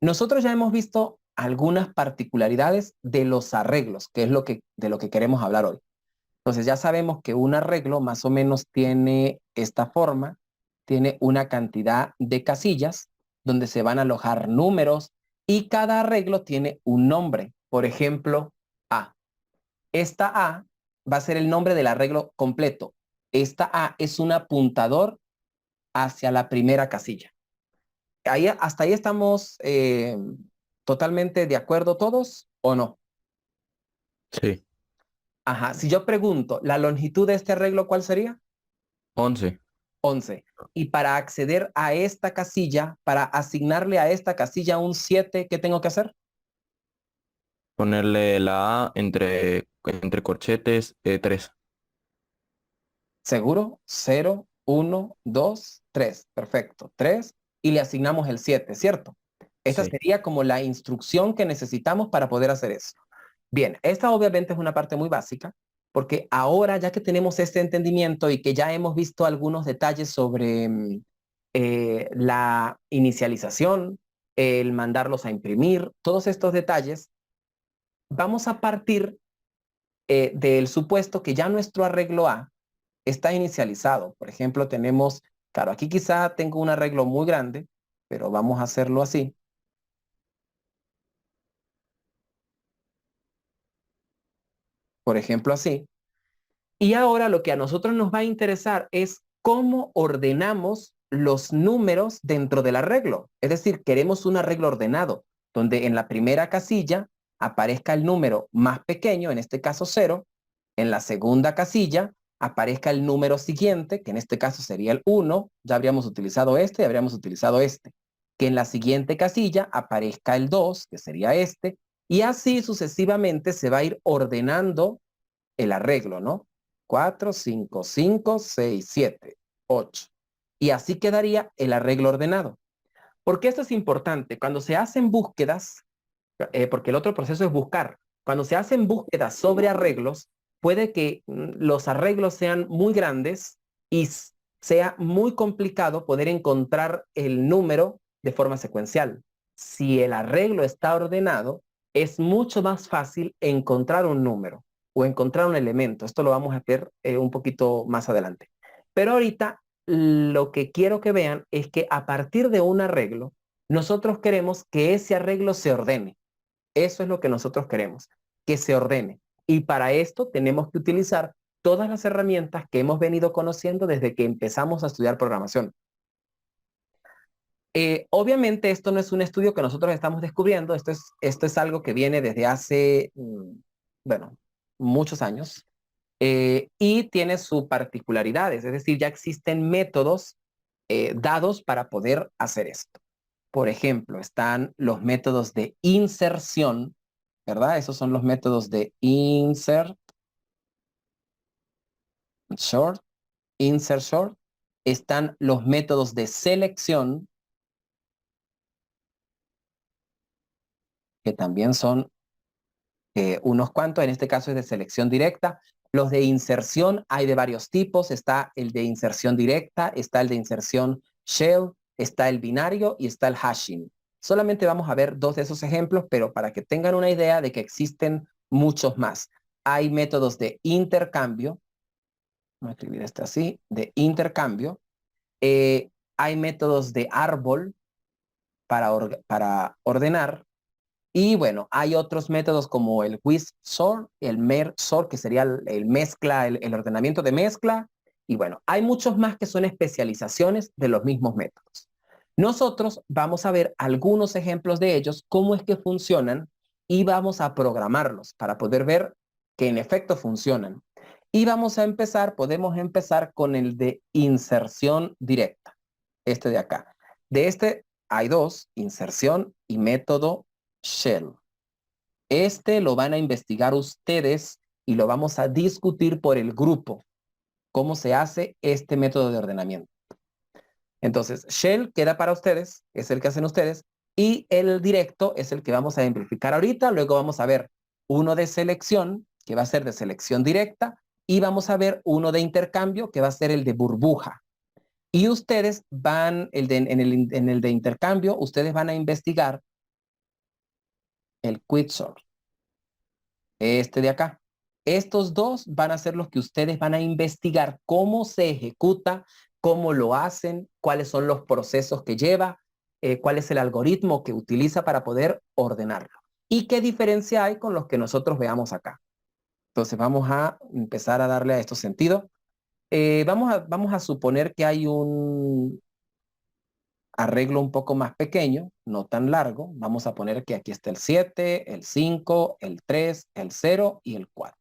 Nosotros ya hemos visto algunas particularidades de los arreglos, que es de lo que queremos hablar hoy. Entonces ya sabemos que un arreglo más o menos tiene esta forma, tiene una cantidad de casillas donde se van a alojar números y cada arreglo tiene un nombre. Por ejemplo, A. Esta A va a ser el nombre del arreglo completo. Esta A es un apuntador hacia la primera casilla. ¿Hasta ahí estamos totalmente de acuerdo todos o no? Sí, Ajá, si yo pregunto, ¿la longitud de este arreglo cuál sería? 11. 11. Y para acceder a esta casilla, para asignarle a esta casilla un 7, ¿qué tengo que hacer? Ponerle la A entre corchetes 3. ¿Seguro? 0, 1, 2, 3. Perfecto. 3. Y le asignamos el 7, ¿cierto? Esta Sí. sería como la instrucción que necesitamos para poder hacer eso. Bien, esta obviamente es una parte muy básica, porque ahora ya que tenemos este entendimiento y que ya hemos visto algunos detalles sobre la inicialización, el mandarlos a imprimir, todos estos detalles, vamos a partir del supuesto que ya nuestro arreglo A está inicializado. Por ejemplo, tenemos, claro, aquí quizá tengo un arreglo muy grande, pero vamos a hacerlo así. Por ejemplo, así. Y ahora lo que a nosotros nos va a interesar es cómo ordenamos los números dentro del arreglo. Es decir, queremos un arreglo ordenado, donde en la primera casilla aparezca el número más pequeño, en este caso 0. En la segunda casilla aparezca el número siguiente, que en este caso sería el 1. Ya habríamos utilizado este y habríamos utilizado este. Que en la siguiente casilla aparezca el 2, que sería este. Y así sucesivamente se va a ir ordenando el arreglo, ¿no? 4, 5, 5, 6, 7, 8. Y así quedaría el arreglo ordenado. ¿Por qué esto es importante? Cuando se hacen búsquedas, porque el otro proceso es buscar, cuando se hacen búsquedas sobre arreglos, puede que los arreglos sean muy grandes y sea muy complicado poder encontrar el número de forma secuencial. Si el arreglo está ordenado, es mucho más fácil encontrar un número o encontrar un elemento. Esto lo vamos a ver un poquito más adelante. Pero ahorita lo que quiero que vean es que a partir de un arreglo, nosotros queremos que ese arreglo se ordene. Eso es lo que nosotros queremos, que se ordene. Y para esto tenemos que utilizar todas las herramientas que hemos venido conociendo desde que empezamos a estudiar programación. Obviamente esto no es un estudio que nosotros estamos descubriendo, esto es algo que viene desde hace, bueno, muchos años y tiene sus particularidades, es decir, ya existen métodos dados para poder hacer esto. Por ejemplo, están los métodos de inserción, ¿verdad? Esos son los métodos de short, insert short. Están los métodos de selección, que también son unos cuantos, en este caso es de selección directa. Los de inserción hay de varios tipos, está el de inserción directa, está el de inserción shell, está el binario y está el hashing. Solamente vamos a ver dos de esos ejemplos, pero para que tengan una idea de que existen muchos más. Hay métodos de intercambio, voy a escribir esto así, de intercambio. Hay métodos de árbol para ordenar. Y bueno, hay otros métodos como el Wisp sort, el Merge sort, que sería el mezcla, el ordenamiento de mezcla. Y bueno, hay muchos más que son especializaciones de los mismos métodos. Nosotros vamos a ver algunos ejemplos de ellos, cómo es que funcionan y vamos a programarlos para poder ver que en efecto funcionan. Y vamos a empezar, podemos empezar con el de inserción directa, este de acá. De este hay dos, inserción y método shell. Este lo van a investigar ustedes y lo vamos a discutir por el grupo, cómo se hace este método de ordenamiento. Entonces, shell queda para ustedes, es el que hacen ustedes, y el directo es el que vamos a ejemplificar ahorita. Luego vamos a ver uno de selección, que va a ser de selección directa, y vamos a ver uno de intercambio, que va a ser el de burbuja. Y ustedes van, en el de intercambio, ustedes van a investigar el quicksort, este de acá. Estos dos van a ser los que ustedes van a investigar cómo se ejecuta, cómo lo hacen, cuáles son los procesos que lleva, cuál es el algoritmo que utiliza para poder ordenarlo. Y qué diferencia hay con los que nosotros veamos acá. Entonces vamos a empezar a darle a esto sentido. Vamos a suponer que hay un arreglo un poco más pequeño, no tan largo. Vamos a poner que aquí está el 7, el 5, el 3, el 0 y el 4.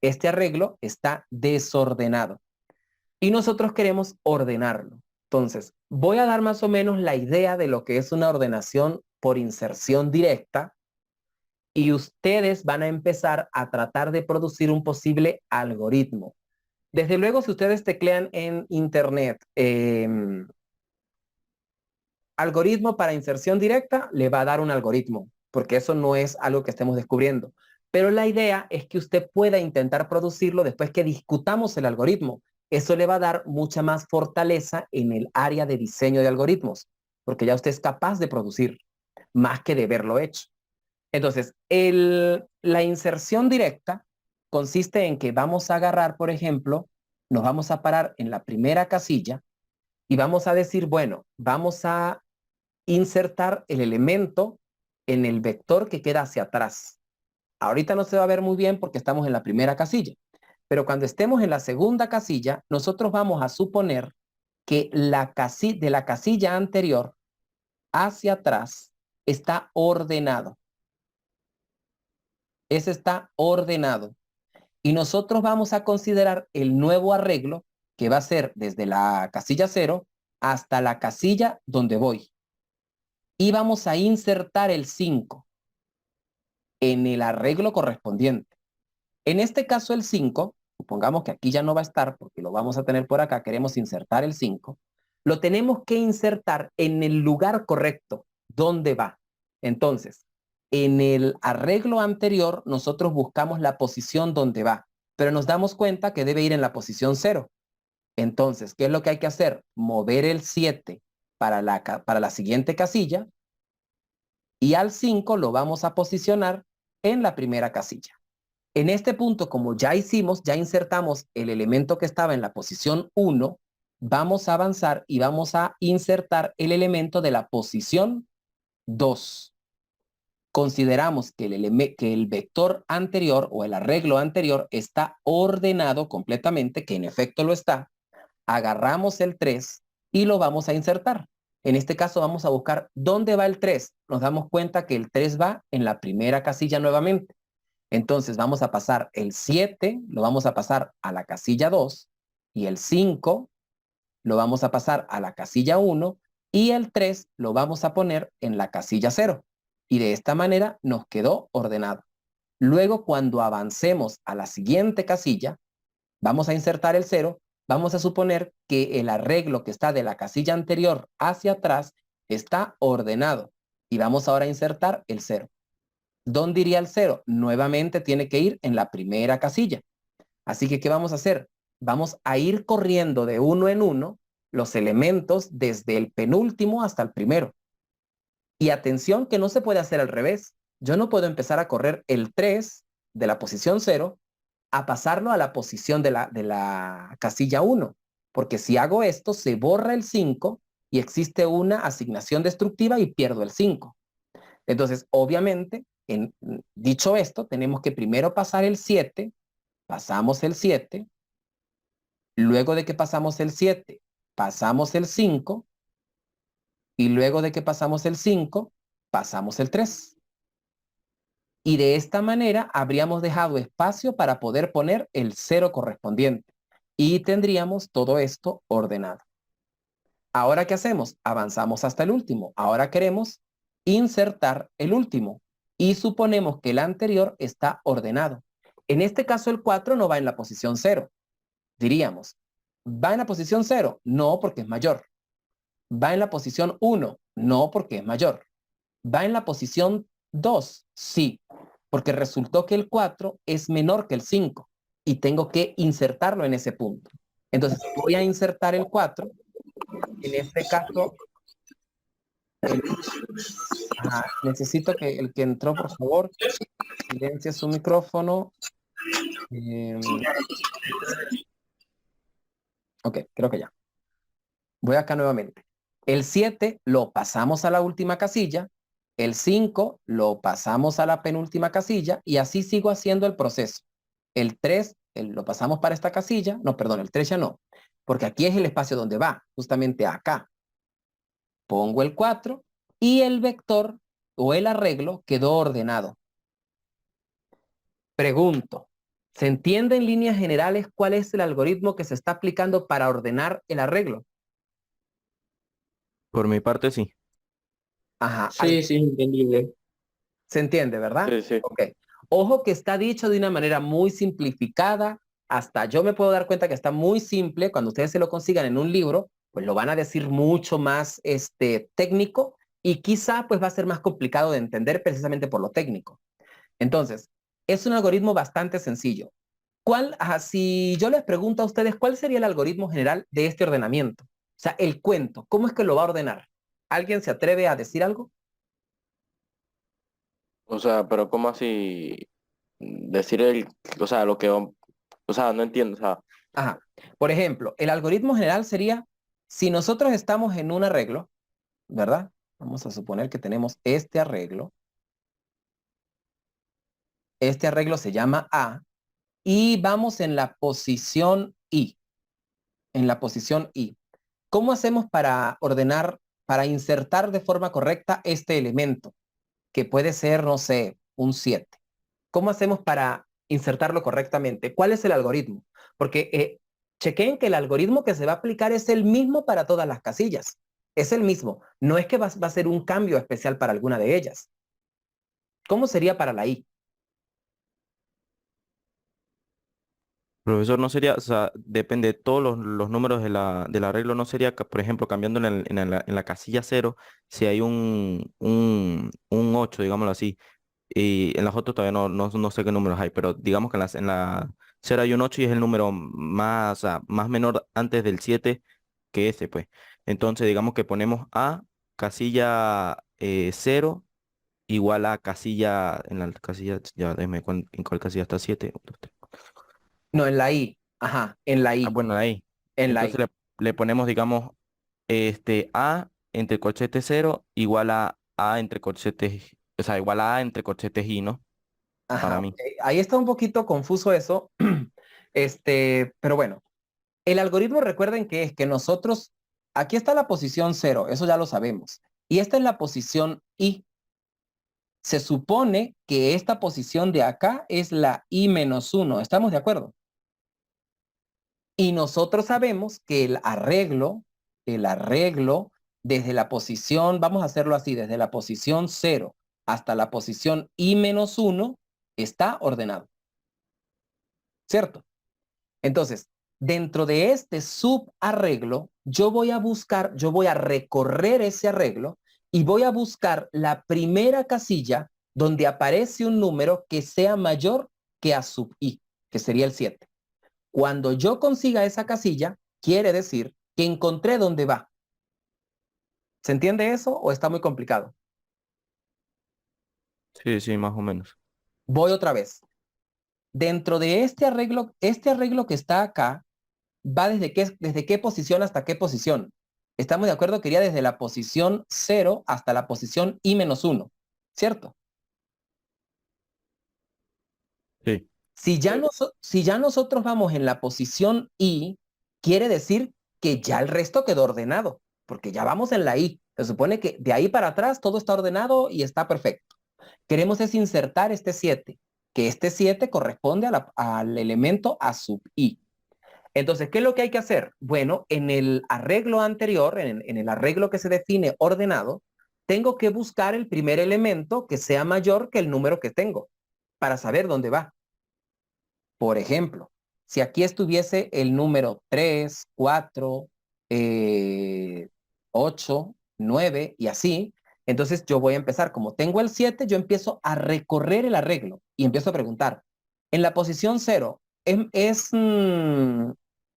Este arreglo está desordenado y nosotros queremos ordenarlo. Entonces, voy a dar más o menos la idea de lo que es una ordenación por inserción directa y ustedes van a empezar a tratar de producir un posible algoritmo. Desde luego, si ustedes teclean en internet algoritmo para inserción directa, le va a dar un algoritmo, porque eso no es algo que estemos descubriendo. Pero la idea es que usted pueda intentar producirlo después que discutamos el algoritmo. Eso le va a dar mucha más fortaleza en el área de diseño de algoritmos, porque ya usted es capaz de producir, más que de verlo hecho. Entonces, la inserción directa consiste en que vamos a agarrar, por ejemplo, nos vamos a parar en la primera casilla y vamos a decir, bueno, vamos a insertar el elemento en el vector que queda hacia atrás. Ahorita no se va a ver muy bien porque estamos en la primera casilla, pero cuando estemos en la segunda casilla, nosotros vamos a suponer que de la casilla anterior hacia atrás está ordenado. Ese está ordenado. Y nosotros vamos a considerar el nuevo arreglo que va a ser desde la casilla 0 hasta la casilla donde voy. Y vamos a insertar el 5 en el arreglo correspondiente. En este caso el 5, supongamos que aquí ya no va a estar porque lo vamos a tener por acá, queremos insertar el 5, lo tenemos que insertar en el lugar correcto, donde va. Entonces, en el arreglo anterior nosotros buscamos la posición donde va, pero nos damos cuenta que debe ir en la posición 0. Entonces, ¿qué es lo que hay que hacer? Mover el 7 para la siguiente casilla y al 5 lo vamos a posicionar en la primera casilla. En este punto, como ya hicimos, ya insertamos el elemento que estaba en la posición 1, vamos a avanzar y vamos a insertar el elemento de la posición 2. Consideramos que el vector anterior o el arreglo anterior está ordenado completamente, que en efecto lo está. Agarramos el 3 y lo vamos a insertar. En este caso vamos a buscar dónde va el 3. Nos damos cuenta que el 3 va en la primera casilla nuevamente. Entonces vamos a pasar el 7, lo vamos a pasar a la casilla 2, y el 5 lo vamos a pasar a la casilla 1, y el 3 lo vamos a poner en la casilla 0. Y de esta manera nos quedó ordenado. Luego, cuando avancemos a la siguiente casilla, vamos a insertar el 0, vamos a suponer que el arreglo que está de la casilla anterior hacia atrás está ordenado. Y vamos ahora a insertar el 0. ¿Dónde iría el 0? Nuevamente tiene que ir en la primera casilla. Así que, ¿qué vamos a hacer? Vamos a ir corriendo de uno en uno los elementos desde el penúltimo hasta el primero. Y atención que no se puede hacer al revés. Yo no puedo empezar a correr el 3 de la posición 0 a pasarlo a la posición de la casilla 1. Porque si hago esto, se borra el 5 y existe una asignación destructiva y pierdo el 5. Entonces, obviamente, dicho esto, tenemos que primero pasar el 7, pasamos el 7, luego de que pasamos el 7, pasamos el 5, y luego de que pasamos el 5, pasamos el 3. Y de esta manera habríamos dejado espacio para poder poner el 0 correspondiente. Y tendríamos todo esto ordenado. Ahora, ¿qué hacemos? Avanzamos hasta el último. Ahora queremos insertar el último. Y suponemos que el anterior está ordenado. En este caso, el 4 no va en la posición 0. Diríamos, ¿va en la posición 0? No, porque es mayor. ¿Va en la posición 1? No, porque es mayor. ¿Va en la posición 2? Sí, porque resultó que el 4 es menor que el 5 y tengo que insertarlo en ese punto. Entonces voy a insertar el 4. En este caso, Ajá, necesito que el que entró, por favor, silencie su micrófono. Em, ok, creo que ya. Voy acá nuevamente. El 7 lo pasamos a la última casilla, el 5 lo pasamos a la penúltima casilla y así sigo haciendo el proceso. El 3 lo pasamos para esta casilla, no, perdón, el 3 ya no, porque aquí es el espacio donde va, justamente acá. Pongo el 4 y el vector o el arreglo quedó ordenado. Pregunto, ¿se entiende en líneas generales cuál es el algoritmo que se está aplicando para ordenar el arreglo? Por mi parte, sí. Ajá, Sí, sí, entendible. ¿se entiende, verdad? Sí, sí. Ok. Ojo que está dicho de una manera muy simplificada, hasta yo me puedo dar cuenta que está muy simple, cuando ustedes se lo consigan en un libro, pues lo van a decir mucho más técnico y quizá pues va a ser más complicado de entender precisamente por lo técnico. Entonces, es un algoritmo bastante sencillo. Si yo les pregunto a ustedes, ¿cuál sería el algoritmo general de este ordenamiento? O sea, el cuento, ¿cómo es que lo va a ordenar? ¿Alguien se atreve a decir algo? O sea, pero ¿cómo así decir o sea, o sea, no entiendo, o sea, Ajá. Por ejemplo, el algoritmo general sería, si nosotros estamos en un arreglo, ¿verdad? Vamos a suponer que tenemos este arreglo. Este arreglo se llama A y vamos en la posición I. En la posición I. ¿Cómo hacemos para ordenar, para insertar de forma correcta este elemento? Que puede ser, no sé, un 7. ¿Cómo hacemos para insertarlo correctamente? ¿Cuál es el algoritmo? Porque chequen que el algoritmo que se va a aplicar es el mismo para todas las casillas. Es el mismo. No es que va a ser un cambio especial para alguna de ellas. ¿Cómo sería para la I? Profesor, no sería, o sea, depende de todos los números de del arreglo, no sería, por ejemplo, cambiando en la casilla cero, si hay un 8, digámoslo así, y en las otras todavía no sé qué números hay, pero digamos que en la cero hay un 8 y es el número más, o sea, más menor antes del 7 que ese, pues. Entonces, digamos que ponemos A, casilla 0, igual a casilla, en la casilla, ya déjeme, ¿en cuál casilla está 7? No, en la I. Ajá, en la Ah, I. bueno, ahí. En la Entonces I. le ponemos, digamos, A entre corchetes cero igual a entre corchetes, o sea, igual a entre corchetes y, ¿no? Para Ajá, ok. mí. Ahí está un poquito confuso eso. Pero bueno, el algoritmo recuerden que es que nosotros, aquí está la posición 0, eso ya lo sabemos. Y esta es la posición I. Se supone que esta posición de acá es la I-1. ¿Estamos de acuerdo? Y nosotros sabemos que el arreglo desde la posición, vamos a hacerlo así, desde la posición 0 hasta la posición I-1 está ordenado, ¿cierto? Entonces, dentro de este subarreglo, yo voy a recorrer ese arreglo y voy a buscar la primera casilla donde aparece un número que sea mayor que A sub I, que sería el 7. Cuando yo consiga esa casilla, quiere decir que encontré dónde va. ¿Se entiende eso o está muy complicado? Sí, sí, más o menos. Voy otra vez. Dentro de este arreglo que está acá, va desde qué posición hasta qué posición. Estamos de acuerdo que iría desde la posición 0 hasta la posición I-1, ¿cierto? Sí. Si ya nosotros vamos en la posición I, quiere decir que ya el resto quedó ordenado, porque ya vamos en la I. Se supone que de ahí para atrás todo está ordenado y está perfecto. Queremos es insertar este 7, que este 7 corresponde al elemento A sub I. Entonces, ¿qué es lo que hay que hacer? Bueno, en el arreglo anterior, en el arreglo que se define ordenado, tengo que buscar el primer elemento que sea mayor que el número que tengo para saber dónde va. Por ejemplo, si aquí estuviese el número 3, 4, 8, 9 y así, entonces yo voy a empezar, como tengo el 7, yo empiezo a recorrer el arreglo y empiezo a preguntar, en la posición 0, ¿es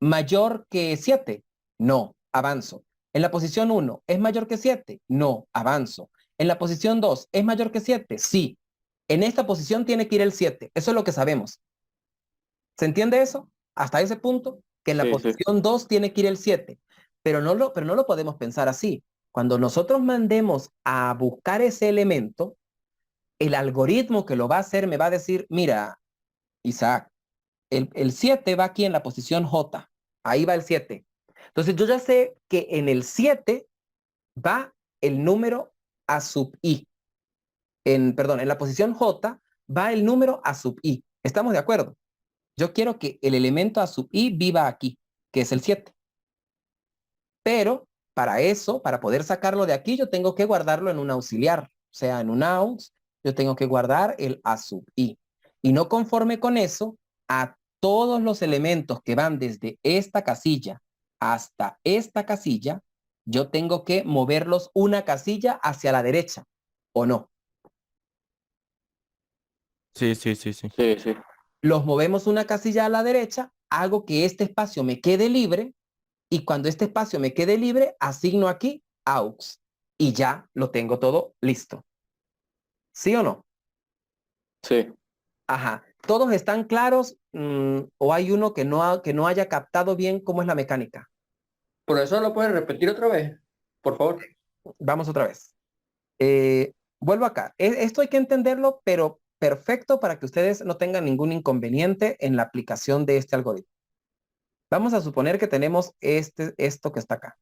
mayor que 7? No, avanzo. En la posición 1, ¿es mayor que 7? No, avanzo. En la posición 2, ¿es mayor que 7? Sí. En esta posición tiene que ir el 7. Eso es lo que sabemos. ¿Se entiende eso? Hasta ese punto, que en la Sí, sí. posición 2 tiene que ir el 7. Pero no lo podemos pensar así. Cuando nosotros mandemos a buscar ese elemento, el algoritmo que lo va a hacer me va a decir, mira, Isaac, el 7 va aquí en la posición J. Ahí va el 7. Entonces yo ya sé que en el 7 va el número a sub i. Perdón, en la posición J va el número a sub i. ¿Estamos de acuerdo? Yo quiero que el elemento a sub i viva aquí, que es el 7. Pero para eso, para poder sacarlo de aquí, yo tengo que guardarlo en un auxiliar. O sea, en un aux, yo tengo que guardar el a sub i. Y no conforme con eso, a todos los elementos que van desde esta casilla hasta esta casilla, yo tengo que moverlos una casilla hacia la derecha, ¿o no? Sí, sí, sí, sí. Sí, sí. Los movemos una casilla a la derecha, hago que este espacio me quede libre y cuando este espacio me quede libre, asigno aquí aux y ya lo tengo todo listo. ¿Sí o no? Sí. Ajá. ¿Todos están claros o hay uno que no haya captado bien cómo es la mecánica? Profesor, ¿lo puede repetir otra vez? Por favor. Vamos otra vez. Vuelvo acá. Esto hay que entenderlo, pero perfecto para que ustedes no tengan ningún inconveniente en la aplicación de este algoritmo. Vamos a suponer que tenemos esto que está acá.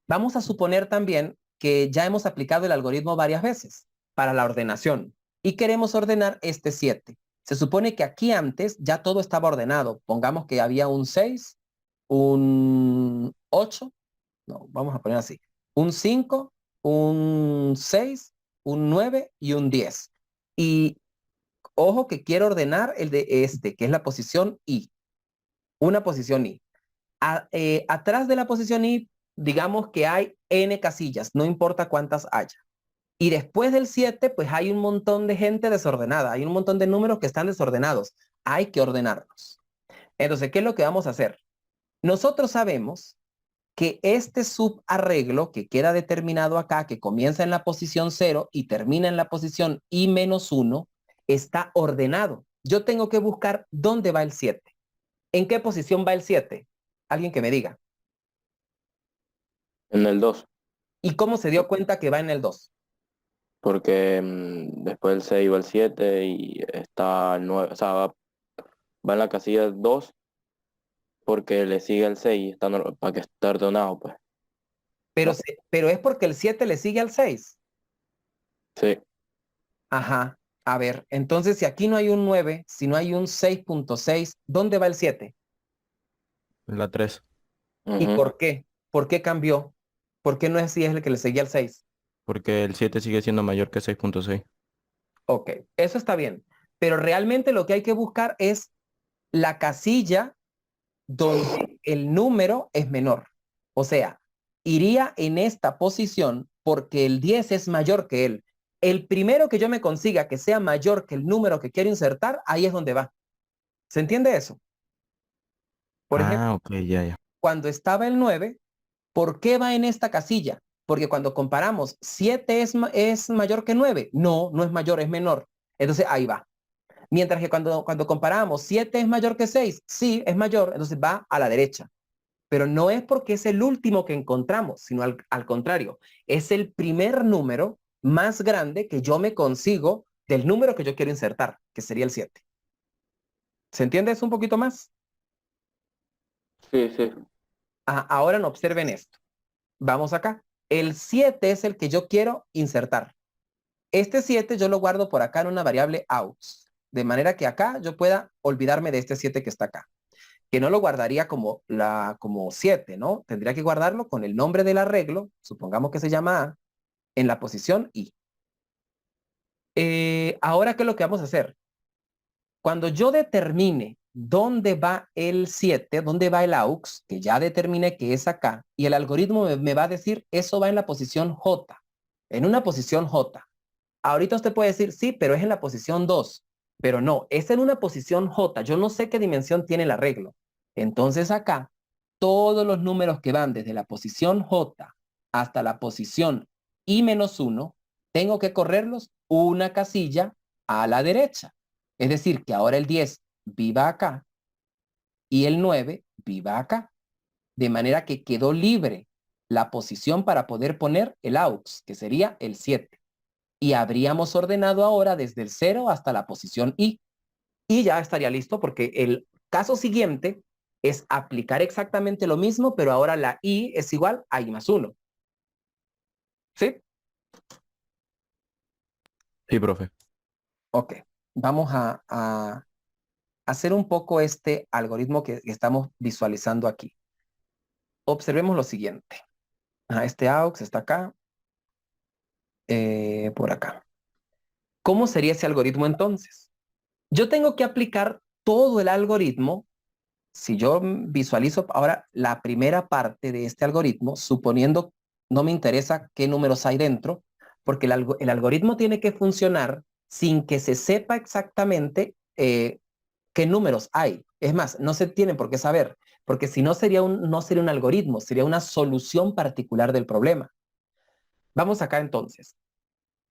Vamos a suponer también que ya hemos aplicado el algoritmo varias veces para la ordenación y queremos ordenar este 7. Se supone que aquí antes ya todo estaba ordenado. Pongamos que había un 6, un 8, no, vamos a poner así, un 5, un 6, un 9 y un 10. Y ojo que quiero ordenar el de este, que es la posición I, una posición I. Atrás de la posición I, digamos que hay n casillas, no importa cuántas haya. Y después del 7, pues hay un montón de gente desordenada, hay un montón de números que están desordenados. Hay que ordenarlos. Entonces, ¿qué es lo que vamos a hacer? Nosotros sabemos que este subarreglo que queda determinado acá, que comienza en la posición 0 y termina en la posición i-1, está ordenado. Yo tengo que buscar dónde va el 7. ¿En qué posición va el 7? Alguien que me diga. En el 2. ¿Y cómo se dio cuenta que va en el 2? Porque después del 6 va el 7 y está el 9. O sea, va en la casilla 2 porque le sigue el 6 y está para que esté ordenado, pues. Pero, No. pero es porque el 7 le sigue al 6. Sí. Ajá. A ver, entonces si aquí no hay un 9, si no hay un 6.6, ¿dónde va el 7? La 3. ¿Y Ujú. por qué? ¿Por qué cambió? ¿Por qué no es si es el que le seguía al 6? Porque el 7 sigue siendo mayor que 6.6. Ok, eso está bien. Pero realmente lo que hay que buscar es la casilla donde el número es menor. O sea, iría en esta posición porque el 10 es mayor que él. El primero que yo me consiga que sea mayor que el número que quiero insertar, ahí es donde va. ¿Se entiende eso? Por ejemplo, Ah, ok, ya, ya. cuando estaba el 9, ¿por qué va en esta casilla? Porque cuando comparamos, 7 es mayor que 9. No, no es mayor, es menor. Entonces ahí va. Mientras que cuando comparamos, 7 es mayor que 6. Sí, es mayor, entonces va a la derecha. Pero no es porque es el último que encontramos, sino al contrario. Es el primer número más grande que yo me consigo del número que yo quiero insertar, que sería el 7. ¿Se entiende eso un poquito más? Sí, sí. Ahora no observen esto. Vamos acá. El 7 es el que yo quiero insertar. Este 7 yo lo guardo por acá en una variable aux. De manera que acá yo pueda olvidarme de este 7 que está acá. Que no lo guardaría como 7, ¿no? Tendría que guardarlo con el nombre del arreglo, supongamos que se llama A, en la posición I. Ahora, ¿qué es lo que vamos a hacer? Cuando yo determine dónde va el 7, dónde va el aux, que ya determiné que es acá, y el algoritmo me va a decir, eso va en la posición J, en una posición J. Ahorita usted puede decir, sí, pero es en la posición 2. Pero no, es en una posición J. Yo no sé qué dimensión tiene el arreglo. Entonces acá, todos los números que van desde la posición J hasta la posición y menos 1, tengo que correrlos una casilla a la derecha. Es decir, que ahora el 10 viva acá y el 9 viva acá. De manera que quedó libre la posición para poder poner el AUX, que sería el 7. Y habríamos ordenado ahora desde el 0 hasta la posición I. Y ya estaría listo porque el caso siguiente es aplicar exactamente lo mismo, pero ahora la I es igual a I más 1. ¿Sí? Sí, profe. Ok. Vamos a hacer un poco este algoritmo que estamos visualizando aquí. Observemos lo siguiente. Este AUX está acá, por acá. ¿Cómo sería ese algoritmo entonces? Yo tengo que aplicar todo el algoritmo. Si yo visualizo ahora la primera parte de este algoritmo, suponiendo no me interesa qué números hay dentro, porque el algoritmo tiene que funcionar sin que se sepa exactamente qué números hay. Es más, no se tienen por qué saber, porque si no no sería un algoritmo, sería una solución particular del problema. Vamos acá entonces.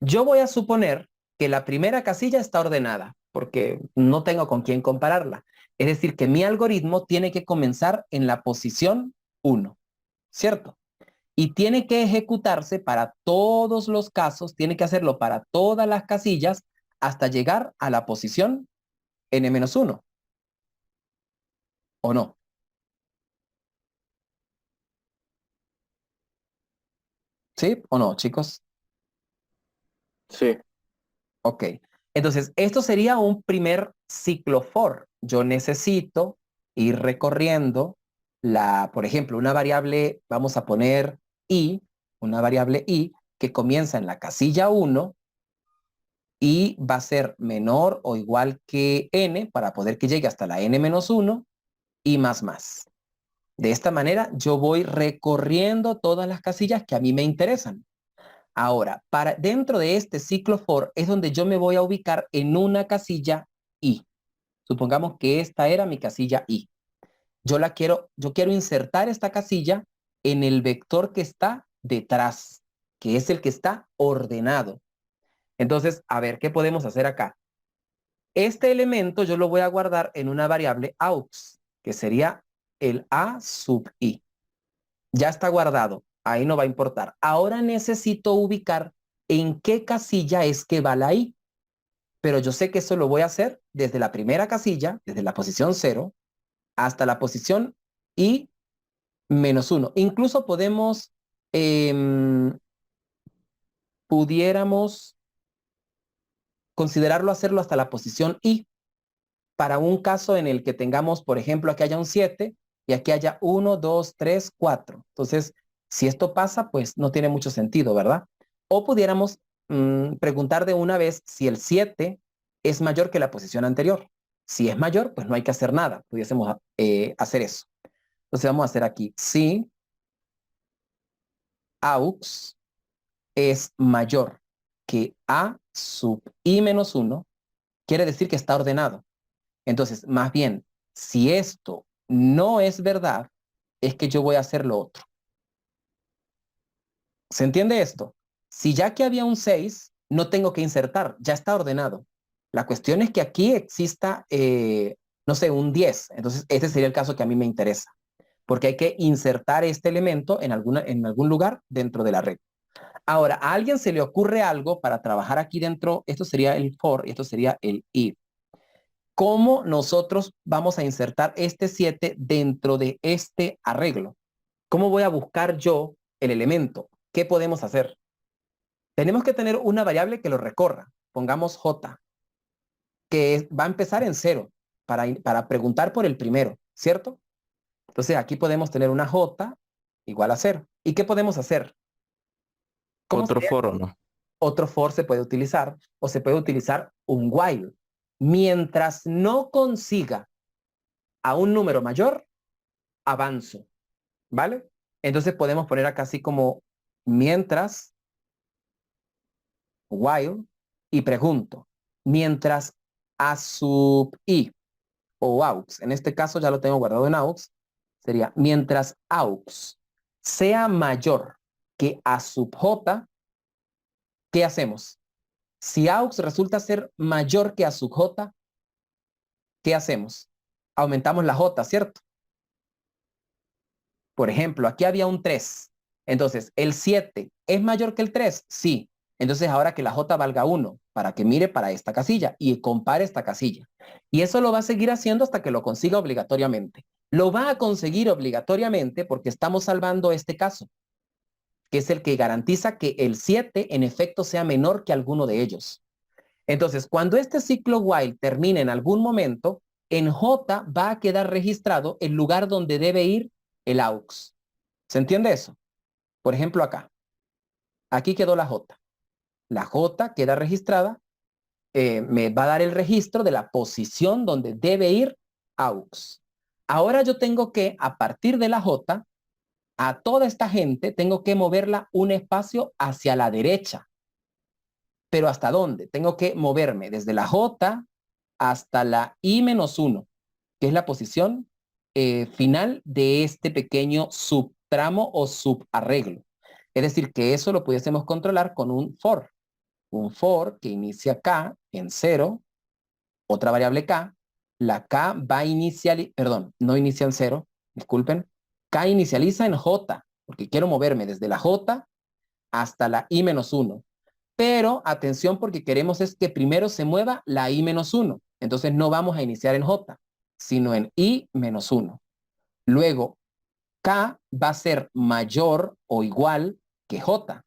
Yo voy a suponer que la primera casilla está ordenada, porque no tengo con quién compararla. Es decir, que mi algoritmo tiene que comenzar en la posición 1, ¿cierto? Y tiene que ejecutarse para todos los casos, tiene que hacerlo para todas las casillas hasta llegar a la posición n-1, ¿o no? ¿Sí o no, chicos? Sí, Ok. Entonces, esto sería un primer ciclo for. Yo necesito ir recorriendo por ejemplo, una variable, vamos a poner i, una variable i que comienza en la casilla 1 y va a ser menor o igual que n para poder que llegue hasta la n-1 y más más. De esta manera, yo voy recorriendo todas las casillas que a mí me interesan. Ahora, dentro de este ciclo for es donde yo me voy a ubicar en una casilla i. Supongamos que esta era mi casilla i. Yo quiero insertar esta casilla en el vector que está detrás, que es el que está ordenado. Entonces, a ver, ¿qué podemos hacer acá? Este elemento yo lo voy a guardar en una variable aux, que sería el a sub i. Ya está guardado, ahí no va a importar. Ahora necesito ubicar en qué casilla es que va la i, pero yo sé que eso lo voy a hacer desde la primera casilla, desde la posición 0, hasta la posición i menos 1. Incluso pudiéramos considerarlo hacerlo hasta la posición i, para un caso en el que tengamos, por ejemplo, aquí haya un 7 y aquí haya 1, 2, 3, 4. Entonces, si esto pasa, pues no tiene mucho sentido, ¿verdad? O pudiéramos preguntar de una vez si el 7 es mayor que la posición anterior. Si es mayor, pues no hay que hacer nada. Pudiésemos hacer eso. Entonces vamos a hacer aquí, si aux es mayor que a sub i menos 1, quiere decir que está ordenado. Entonces, más bien, si esto no es verdad, es que yo voy a hacer lo otro. ¿Se entiende esto? Si ya que había un 6, no tengo que insertar, ya está ordenado. La cuestión es que aquí exista, no sé, un 10. Entonces, este sería el caso que a mí me interesa, porque hay que insertar este elemento en algún lugar dentro de la red. Ahora, a alguien se le ocurre algo para trabajar aquí dentro, esto sería el for y esto sería el if. ¿Cómo nosotros vamos a insertar este 7 dentro de este arreglo? ¿Cómo voy a buscar yo el elemento? ¿Qué podemos hacer? Tenemos que tener una variable que lo recorra. Pongamos j, que va a empezar en 0 para preguntar por el primero, ¿cierto? Entonces aquí podemos tener una j igual a 0. ¿Y qué podemos hacer? ¿Cómo Otro sería? foro, ¿no? Otro for se puede utilizar o se puede utilizar un while. Mientras no consiga a un número mayor, avanzo, ¿vale? Entonces podemos poner acá así como mientras, while, y pregunto, mientras a sub i o aux, en este caso ya lo tengo guardado en aux, sería mientras aux sea mayor que a sub j, ¿qué hacemos? Si AUX resulta ser mayor que A sub J, ¿qué hacemos? Aumentamos la J, ¿cierto? Por ejemplo, aquí había un 3. Entonces, ¿el 7 es mayor que el 3? Sí. Entonces, ahora que la J valga 1, para que mire para esta casilla y compare esta casilla. Y eso lo va a seguir haciendo hasta que lo consiga obligatoriamente. Lo va a conseguir obligatoriamente porque estamos salvando este caso, que es el que garantiza que el 7 en efecto sea menor que alguno de ellos. Entonces, cuando este ciclo while termine en algún momento, en J va a quedar registrado el lugar donde debe ir el AUX. ¿Se entiende eso? Por ejemplo, acá. Aquí quedó la J. La J queda registrada, me va a dar el registro de la posición donde debe ir AUX. Ahora yo tengo que, a partir de la J, a toda esta gente tengo que moverla un espacio hacia la derecha. ¿Pero hasta dónde? Tengo que moverme desde la J hasta la I-1, que es la posición final de este pequeño subtramo o subarreglo. Es decir, que eso lo pudiésemos controlar con un for. Un for que inicia K en 0, otra variable K. La K va a iniciar, perdón, no inicia en 0, disculpen. K inicializa en J, porque quiero moverme desde la J hasta la I-1. Pero atención porque queremos es que primero se mueva la I-1. Entonces no vamos a iniciar en J, sino en I-1. Luego, K va a ser mayor o igual que J.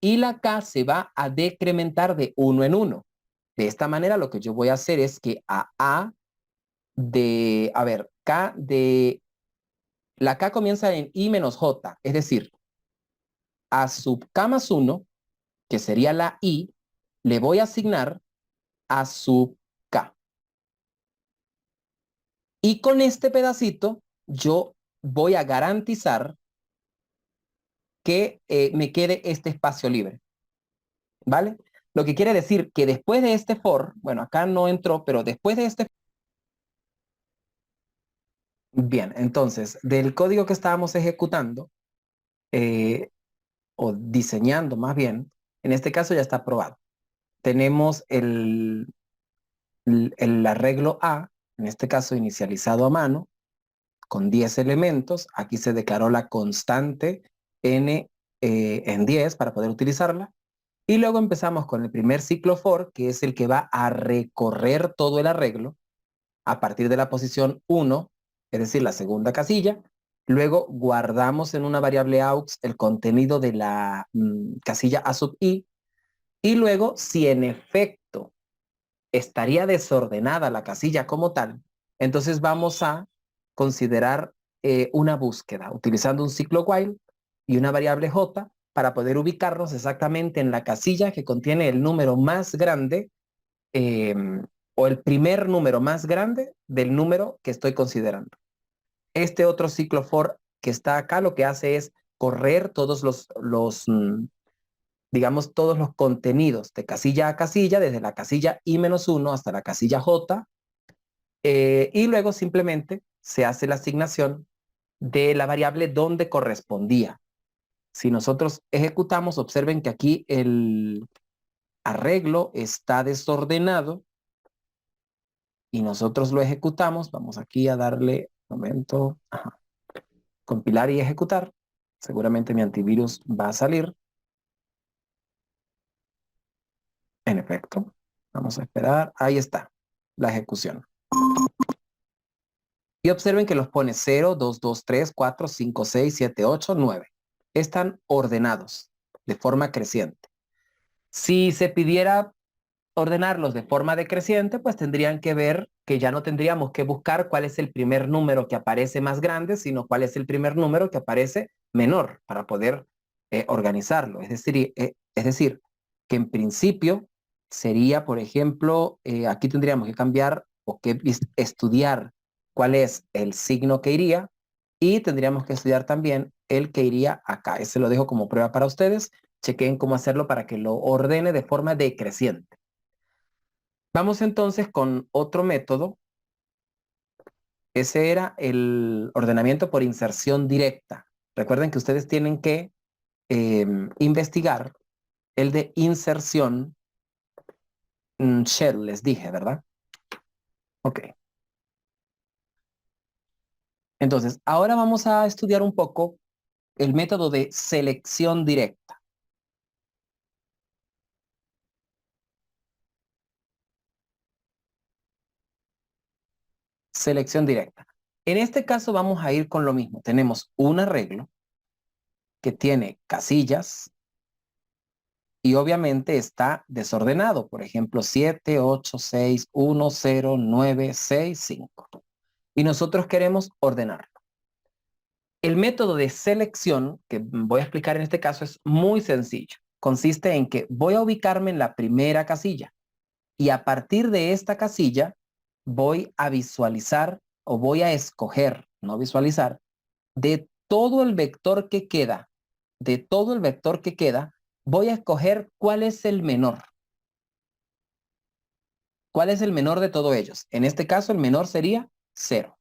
Y la K se va a decrementar de 1 en 1. De esta manera lo que yo voy a hacer es que la K comienza en I menos J. Es decir, a sub K más 1, que sería la I, le voy a asignar a sub K. Y con este pedacito yo voy a garantizar que me quede este espacio libre. ¿Vale? Lo que quiere decir que después de este for, bueno, acá no entró, pero después de este... Bien, entonces, del código que estábamos ejecutando, o diseñando más bien, en este caso ya está aprobado. Tenemos el arreglo A, en este caso inicializado a mano, con 10 elementos. Aquí se declaró la constante n en 10 para poder utilizarla. Y luego empezamos con el primer ciclo for, que es el que va a recorrer todo el arreglo a partir de la posición 1, es decir, la segunda casilla. Luego guardamos en una variable aux el contenido de la casilla a sub i. Y luego, si en efecto estaría desordenada la casilla como tal, entonces vamos a considerar una búsqueda utilizando un ciclo while y una variable j para poder ubicarnos exactamente en la casilla que contiene el número más grande eh, o el primer número más grande del número que estoy considerando. Este otro ciclo for que está acá lo que hace es correr todos digamos, todos los contenidos de casilla a casilla, desde la casilla i-1 hasta la casilla j, y luego simplemente se hace la asignación de la variable donde correspondía. Si nosotros ejecutamos, observen que aquí el arreglo está desordenado y nosotros lo ejecutamos. Vamos aquí a darle, momento, compilar y ejecutar. Seguramente mi antivirus va a salir. En efecto, vamos a esperar. Ahí está, la ejecución. Y observen que los pone 0, 2, 2, 3, 4, 5, 6, 7, 8, 9. Están ordenados de forma creciente. Si se pidiera ordenarlos de forma decreciente, pues tendrían que ver que ya no tendríamos que buscar cuál es el primer número que aparece más grande, sino cuál es el primer número que aparece menor para poder organizarlo. Es decir, que en principio sería, por ejemplo, aquí tendríamos que cambiar o que estudiar cuál es el signo que iría y tendríamos que estudiar también el que iría acá. Ese lo dejo como prueba para ustedes. Chequen cómo hacerlo para que lo ordene de forma decreciente. Vamos entonces con otro método. Ese era el ordenamiento por inserción directa. Recuerden que ustedes tienen que investigar El de inserción, shell, les dije, ¿verdad? Ok. Entonces, ahora vamos a estudiar un poco el método de selección directa. Selección directa. En este caso vamos a ir con lo mismo. Tenemos un arreglo que tiene casillas y obviamente está desordenado. Por ejemplo, 7, 8, 6, 1, 0, 9, 6, 5. Y nosotros queremos ordenarlo. El método de selección que voy a explicar en este caso es muy sencillo. Consiste en que voy a ubicarme en la primera casilla y a partir de esta casilla voy a visualizar o voy a escoger, no visualizar, de todo el vector que queda, de todo el vector que queda, voy a escoger cuál es el menor. ¿Cuál es el menor de todos ellos? En este caso, el menor sería 0.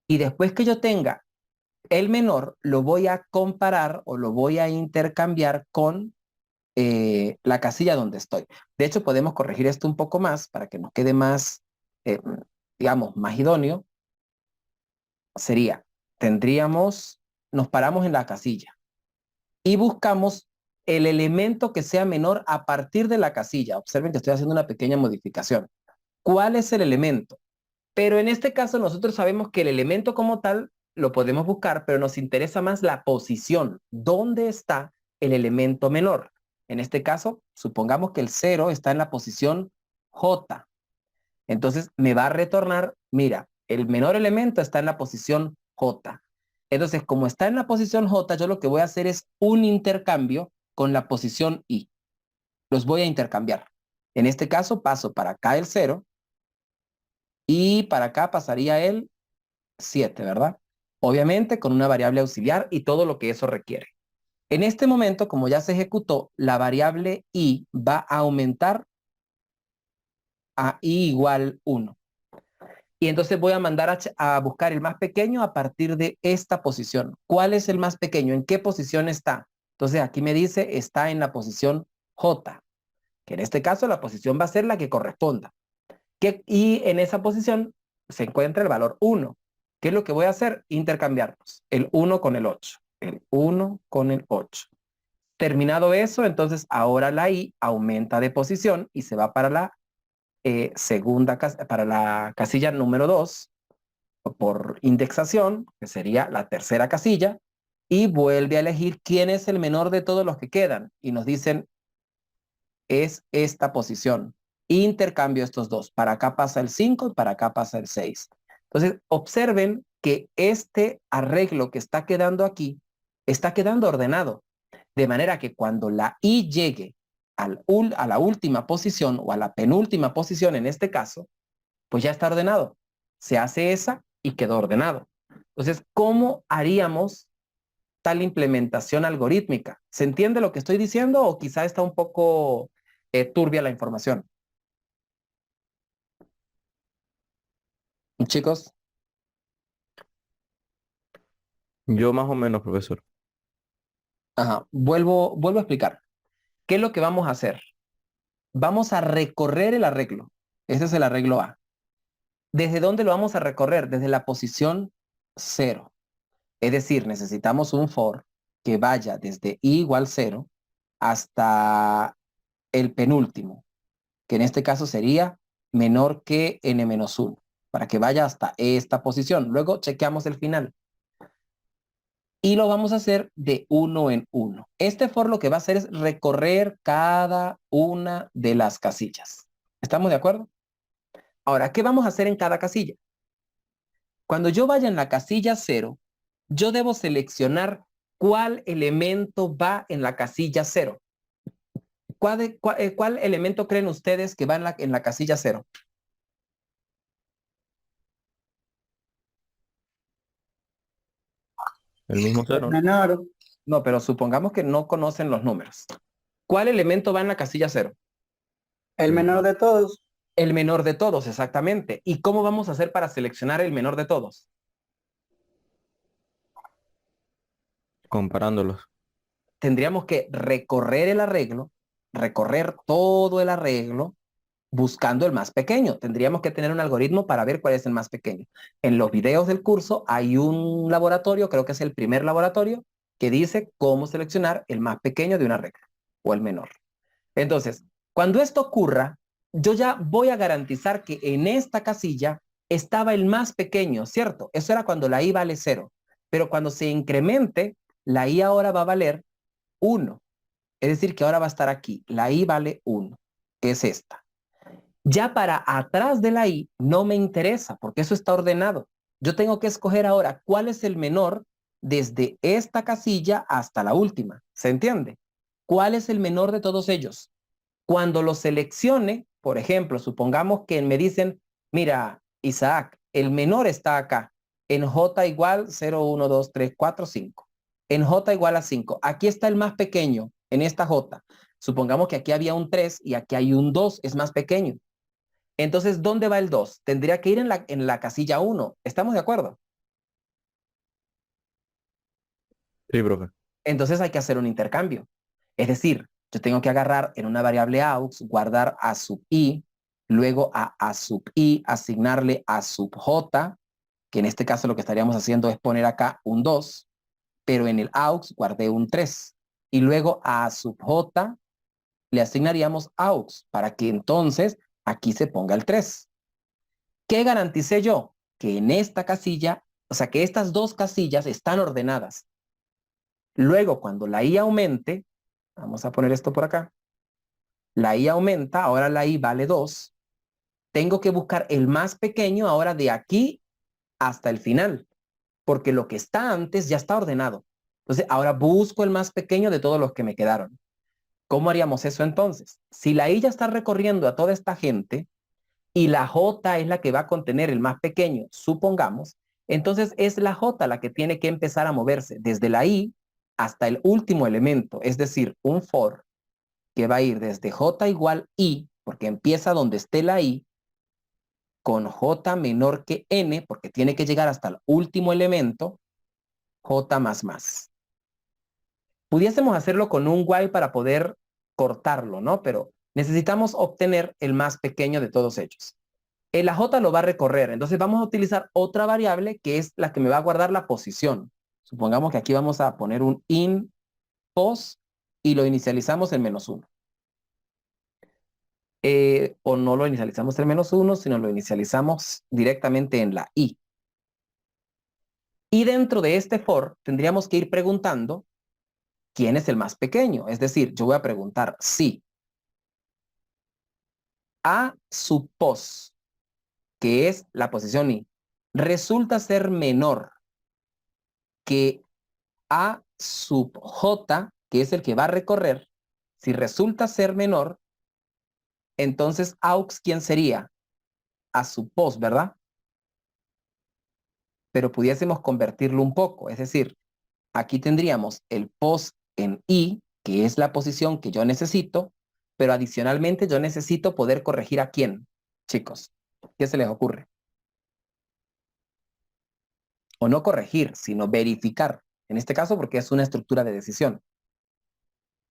Y después que yo tenga el menor, lo voy a comparar o lo voy a intercambiar con la casilla donde estoy. De hecho, podemos corregir esto un poco más para que nos quede más, digamos, más idóneo. Sería, nos paramos en la casilla y buscamos el elemento que sea menor a partir de la casilla. Observen que estoy haciendo una pequeña modificación. ¿Cuál es el elemento? Pero en este caso nosotros sabemos que el elemento como tal lo podemos buscar, pero nos interesa más la posición. ¿Dónde está el elemento menor? En este caso, supongamos que el 0 está en la posición J. Entonces me va a retornar, mira, el menor elemento está en la posición J. Entonces, como está en la posición J, yo lo que voy a hacer es un intercambio con la posición I. Los voy a intercambiar. En este caso, paso para acá el 0 y para acá pasaría el 7, ¿verdad? Obviamente con una variable auxiliar y todo lo que eso requiere. En este momento, como ya se ejecutó, la variable I va a aumentar a I igual 1. Y entonces voy a mandar a buscar el más pequeño a partir de esta posición. ¿Cuál es el más pequeño? ¿En qué posición está? Entonces aquí me dice está en la posición J, que en este caso la posición va a ser la que corresponda. Y en esa posición se encuentra el valor 1. ¿Qué es lo que voy a hacer? Intercambiarlos. El 1 con el 8. El 1 con el 8. Terminado eso, entonces ahora la I aumenta de posición y se va para la para la casilla número 2 por indexación, que sería la tercera casilla, y vuelve a elegir quién es el menor de todos los que quedan. Y nos dicen, es esta posición. Intercambio estos dos. Para acá pasa el 5 y para acá pasa el 6. Entonces, observen que este arreglo que está quedando aquí está quedando ordenado. De manera que cuando la I llegue a la última posición o a la penúltima posición en este caso, pues ya está ordenado. Se hace esa y quedó ordenado. Entonces, ¿cómo haríamos tal implementación algorítmica? ¿Se entiende lo que estoy diciendo o quizá está un poco turbia la información? Chicos, Yo más o menos, profesor. ajá, vuelvo a explicar. ¿Qué es lo que vamos a hacer? Vamos a recorrer el arreglo. Este es el arreglo A. ¿Desde dónde lo vamos a recorrer? Desde la posición 0. Es decir, necesitamos un for que vaya desde i igual 0 hasta el penúltimo, que en este caso sería menor que n-1, para que vaya hasta esta posición. Luego chequeamos el final. Y lo vamos a hacer de uno en uno. Este for lo que va a hacer es recorrer cada una de las casillas. ¿Estamos de acuerdo? Ahora, ¿qué vamos a hacer en cada casilla? Cuando yo vaya en la casilla 0, yo debo seleccionar cuál elemento va en la casilla 0. ¿Cuál elemento creen ustedes que va en la casilla 0? El mismo cero, ¿no? Menor, No, pero supongamos que no conocen los números. ¿Cuál elemento va en la casilla 0? el menor de todos. El menor de todos, exactamente. ¿Y cómo vamos a hacer para seleccionar el menor de todos? Comparándolos. tendríamos que recorrer el arreglo, recorrer todo el arreglo, buscando el más pequeño. Tendríamos que tener un algoritmo para ver cuál es el más pequeño. En los videos del curso hay un laboratorio, creo que es el primer laboratorio, que dice cómo seleccionar el más pequeño de una regla o el menor. Entonces, cuando esto ocurra, yo ya voy a garantizar que en esta casilla estaba el más pequeño, ¿cierto? Eso era cuando la i vale 0. Pero cuando se incremente, la i ahora va a valer 1. Es decir, que ahora va a estar aquí. La i vale 1, que es esta. Ya para atrás de la i no me interesa porque eso está ordenado. Yo tengo que escoger ahora cuál es el menor desde esta casilla hasta la última. ¿Se entiende? ¿Cuál es el menor de todos ellos? Cuando lo seleccione, por ejemplo, supongamos que me dicen, mira, Isaac, el menor está acá, en J igual 0, 1, 2, 3, 4, 5. En J igual a 5. Aquí está el más pequeño, en esta J. Supongamos que aquí había un 3 y aquí hay un 2, es más pequeño. Entonces, ¿dónde va el 2? Tendría que ir en la casilla 1. ¿Estamos de acuerdo? Sí, profe. Entonces hay que hacer un intercambio. Es decir, yo tengo que agarrar en una variable aux, guardar a sub i, luego a sub i, asignarle a sub j, que en este caso lo que estaríamos haciendo es poner acá un 2, pero en el aux guardé un 3. Y luego a sub j le asignaríamos aux para que entonces aquí se ponga el 3. ¿Qué garanticé yo? Que en esta casilla, o sea, que estas dos casillas están ordenadas. Luego, cuando la i aumente, vamos a poner esto por acá, la i aumenta, ahora la i vale 2. Tengo que buscar el más pequeño ahora de aquí hasta el final, porque lo que está antes ya está ordenado. Entonces, ahora busco el más pequeño de todos los que me quedaron. ¿Cómo haríamos eso entonces? Si la i ya está recorriendo a toda esta gente y la j es la que va a contener el más pequeño, supongamos, entonces es la j la que tiene que empezar a moverse desde la i hasta el último elemento, es decir, un for que va a ir desde j igual i, porque empieza donde esté la i, con j menor que n, porque tiene que llegar hasta el último elemento, j más más. Pudiésemos hacerlo con un while para poder cortarlo, ¿no? Pero necesitamos obtener el más pequeño de todos ellos. La j lo va a recorrer, entonces vamos a utilizar otra variable que es la que me va a guardar la posición. Supongamos que aquí vamos a poner un in pos y lo inicializamos en -1. O no lo inicializamos en -1, sino lo inicializamos directamente en la i. Y dentro de este for tendríamos que ir preguntando quién es el más pequeño. Es decir, yo voy a preguntar si a sub pos, que es la posición i, resulta ser menor que a sub j, que es el que va a recorrer. Si resulta ser menor, entonces aux, ¿quién sería? A sub pos, ¿verdad? Pero pudiésemos convertirlo un poco, es decir, aquí tendríamos el pos en i, que es la posición que yo necesito, pero adicionalmente yo necesito poder corregir a quién, chicos. ¿Qué se les ocurre? O no corregir, sino verificar. En este caso, porque es una estructura de decisión.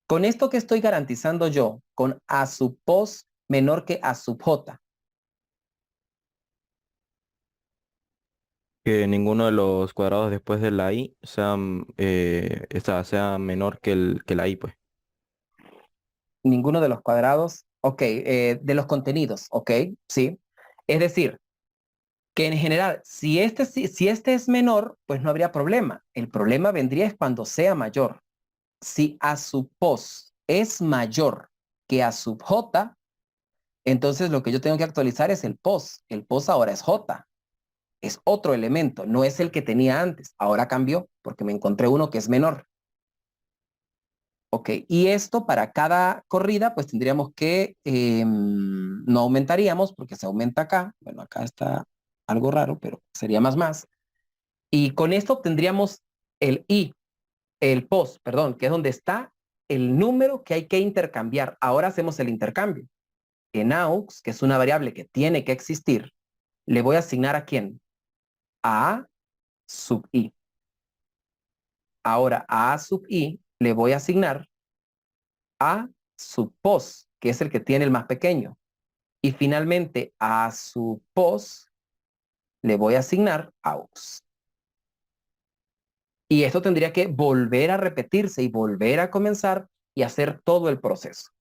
Con esto que estoy garantizando yo, con a sub pos menor que a sub j, Que ninguno de los cuadrados después de la i sea menor que la i, pues. ninguno de los cuadrados, ok, de los contenidos, ok, sí. Es decir, que en general, si este es menor, pues no habría problema. El problema vendría es cuando sea mayor. Si a sub pos es mayor que a sub j, entonces lo que yo tengo que actualizar es el pos. El pos ahora es j. Es otro elemento, no es el que tenía antes. Ahora cambió porque me encontré uno que es menor. Ok, y esto para cada corrida, pues tendríamos que, no aumentaríamos porque se aumenta acá. Bueno, acá está algo raro, pero sería más. Y con esto obtendríamos el i, el pos, perdón, que es donde está el número que hay que intercambiar. Ahora hacemos el intercambio. En aux, que es una variable que tiene que existir, le voy a asignar a quién? A sub i. Ahora a sub i le voy a asignar a su pos, que es el que tiene el más pequeño. Y finalmente a su pos le voy a asignar aux. Y esto tendría que volver a repetirse y volver a comenzar y hacer todo el proceso.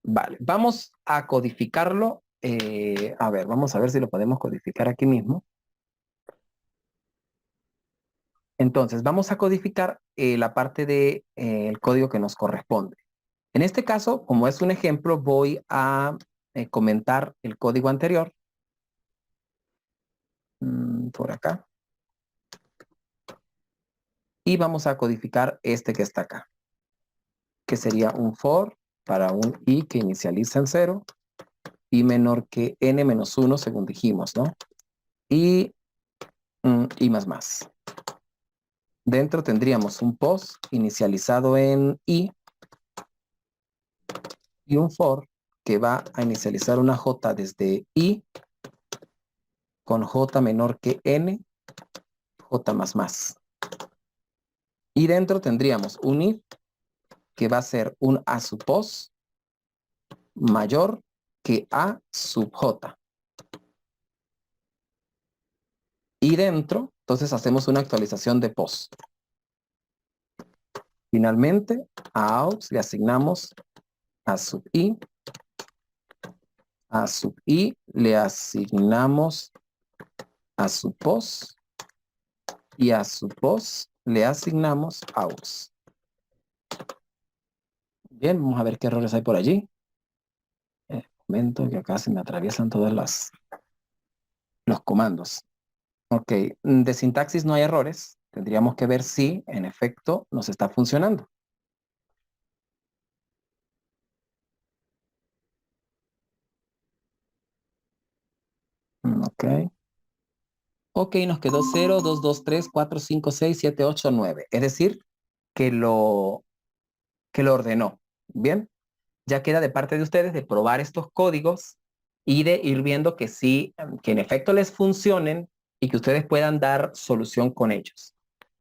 Vale, vamos a codificarlo. A ver, vamos a ver si lo podemos codificar aquí mismo. Entonces, vamos a codificar la parte del código que nos corresponde. En este caso, como es un ejemplo, voy a comentar el código anterior. Por acá. Y vamos a codificar este que está acá, que sería un for para un i que inicializa en 0, i menor que n menos 1, según dijimos, ¿no? Y i más más. Dentro tendríamos un post inicializado en i y un for que va a inicializar una j desde i con j menor que n, j más más. Y dentro tendríamos un if que va a ser un a sub post mayor que a sub j. Y dentro, entonces hacemos una actualización de post. Finalmente, a aux le asignamos a sub i. A sub i le asignamos a sub post. Y a sub post le asignamos aux. Bien, vamos a ver qué errores hay por allí. Un momento que acá se me atraviesan todos los comandos. Ok, de sintaxis no hay errores. Tendríamos que ver si, en efecto, nos está funcionando. Ok. Ok, nos quedó 0, 2, 2, 3, 4, 5, 6, 7, 8, 9. Es decir, que lo ordenó. Bien, ya queda de parte de ustedes de probar estos códigos y de ir viendo que sí, que en efecto les funcionen y que ustedes puedan dar solución con ellos.